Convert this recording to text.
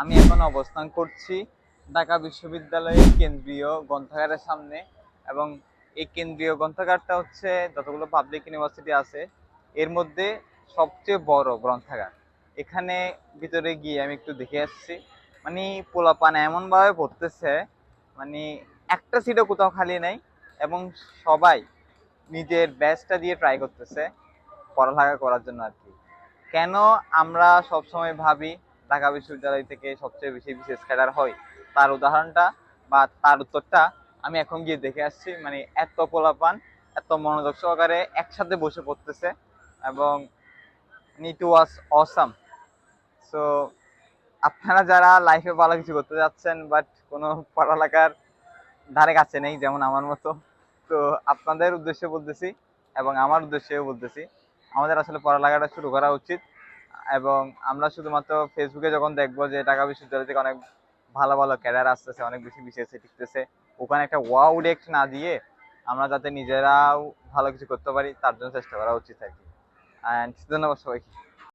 আমি এখন অবস্থান করছি ঢাকা বিশ্ববিদ্যালয়ের কেন্দ্রীয় গ্রন্থাগারের সামনে। এবং এই কেন্দ্রীয় গ্রন্থাগারটা হচ্ছে যতগুলো পাবলিক ইউনিভার্সিটি আছে এর মধ্যে সবচেয়ে বড় গ্রন্থাগার। এখানে ভিতরে গিয়ে আমি একটু দেখে আসছি, মানে পোলাপান এমন ভাবে পড়তেছে, মানে একটা সিটও কোথাও খালি নেই। এবং সবাই নিজের বেস্টটা দিয়ে ট্রাই করতেছে পড়ালেখা করার জন্য আর কি। কেন আমরা সবসময় ভাবি ঢাকা বিশ্ববিদ্যালয় থেকে সবচেয়ে বেশি বিশেষ ক্যাডার হয়, তার উদাহরণটা বা তার উত্তরটা আমি এখন গিয়ে দেখে আসছি। মানে এত পোলাপান এত মনোযোগ সহকারে একসাথে বসে পড়তেছে, এবং ইট ওয়াজ অসাম। সো আপনারা যারা লাইফে ভালো কিছু করতে যাচ্ছেন বাট কোনো পড়ালেখার ধারে কাছে নেই, যেমন আমার মতো, তো আপনাদের উদ্দেশ্যে বলতেছি এবং আমার উদ্দেশ্যেও বলতেছি, আমাদের আসলে পড়ালেখাটা শুরু করা উচিত। এবং আমরা শুধুমাত্র ফেসবুকে যখন দেখবো যে ঢাকা বিশ্ববিদ্যালয় থেকে অনেক ভালো ভালো ক্যাডার আসতেছে, অনেক বেশি বিশেষ টিকতেছে, ওখানে একটা ওয়াও ডিরেক্ট না দিয়ে আমরা যাতে নিজেরাও ভালো কিছু করতে পারি তার জন্য চেষ্টা করা উচিত আর কি। অ্যান্ড ধন্যবাদ সবাইকে।